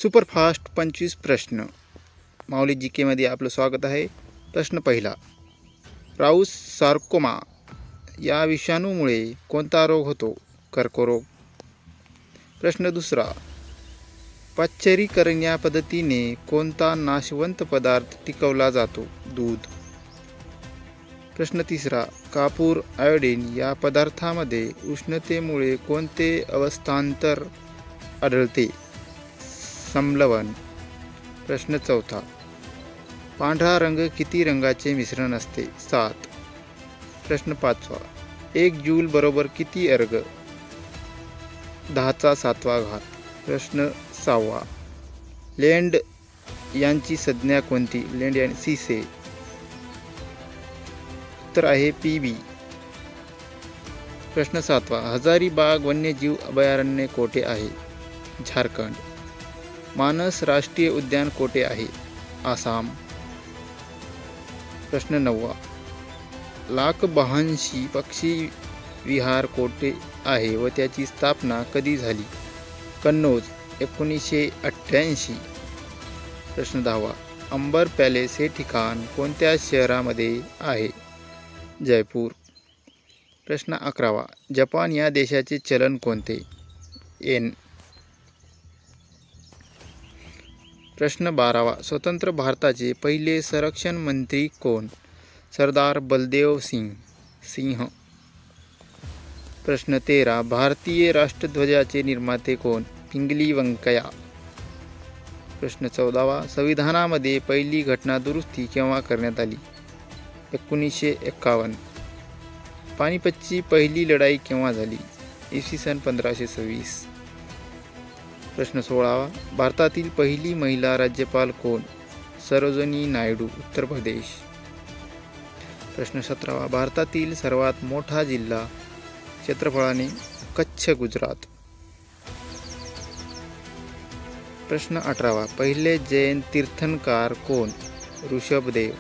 Superfast 25 प्रश्न. माऊली जी केमध्ये आपलं स्वागत आहे. प्रश्न पहिला. राऊस सार्कोमा या विषाणूमुळे कोणता रोग होतो? कर्करोग. प्रश्न दुसरा. पाश्चरीकरण या पद्धतीने कोणता नाशवंत पदार्थ टिकवला जातो? दूध. प्रश्न तिसरा. कापूर आयोडीन या पदार्थामध्ये उष्णतेमुळे कोणते अवस्थांतर आढळते? संलवन. प्रश्न चौथा. पांढरा रंग किती रंगाचे मिश्रण असते? 7. प्रश्न पाचवा. 1 जूल बरोबर किती अर्ग? 10⁷. प्रश्न 6वा. लेंड यांची संज्ञा कोणती? लेंड आणि सीसे. उत्तर आहे PB. प्रश्न 7वा. हजारीबाग वन्यजीव अभयारण्य कोठे आहे? झारखंड. मानस राष्ट्रीय उद्यान कोठे आहे? आसाम. प्रश्न 9वा. लाखबहांशी पक्षी विहार कोठे आहे व त्याची स्थापना कधी झाली? कन्नौज 1988. प्रश्न 10वा. अंबर पॅलेस हे ठिकाण कोणत्या शहरामध्ये आहे? जयपूर. प्रश्न 11वा. जपान या देशाचे चलन कोणते? येन. प्रश्न 12वा. स्वतंत्र भारताचे पहिले संरक्षण मंत्री कोण? सरदार बलदेव सिंह. प्रश्न 13. भारतीय राष्ट्रध्वजाचे निर्माते कोण? पिंगली व्यंकय्या. प्रश्न 14वा. संविधानामध्ये पहिली घटना दुरुस्ती केव्हा करण्यात आली? 1951. पानिपतची पहिली लढाई केव्हा झाली? इसवी 1526. प्रश्न 16वा. भारतातील पहिली महिला राज्यपाल कोण? सरोजिनी नायडू, उत्तर प्रदेश. प्रश्न 17वा. भारतातील सर्वात मोठा जिल्हा क्षेत्रफळाने? कच्छ, गुजरात. प्रश्न 18वा. पहिले जैन तीर्थंकर कोण? ऋषभदेव.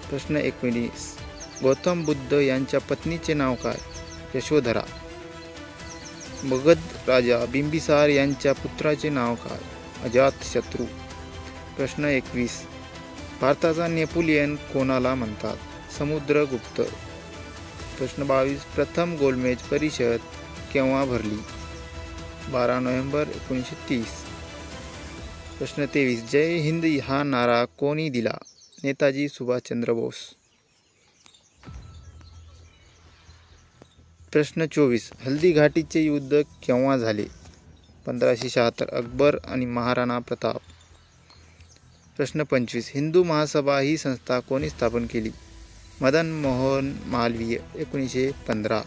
प्रश्न 19. गौतम बुद्ध यांच्या पत्नीचे नाव काय? यशोधरा. मगध राजा बिंबिसार यांच्या पुत्राचे नाव काय? अजातशत्रू. प्रश्न 21. भारताचा नेपोलियन कोणाला म्हणतात? समुद्रगुप्त. प्रश्न 22. प्रथम गोलमेज परिषद केव्हा भरली? 12 नोव्हेंबर 1930. प्रश्न 23. जय हिंद हा नारा कोणी दिला? नेताजी सुभाषचंद्र बोस. प्रश्न 24. हल्दीघाटीचे युद्ध केव्हा झाले? 1576. अकबर आणि महाराणा प्रताप. प्रश्न 25. हिंदू महासभा ही संस्था कोणी स्थापन केली? मदन मोहन मालवीय, 1915.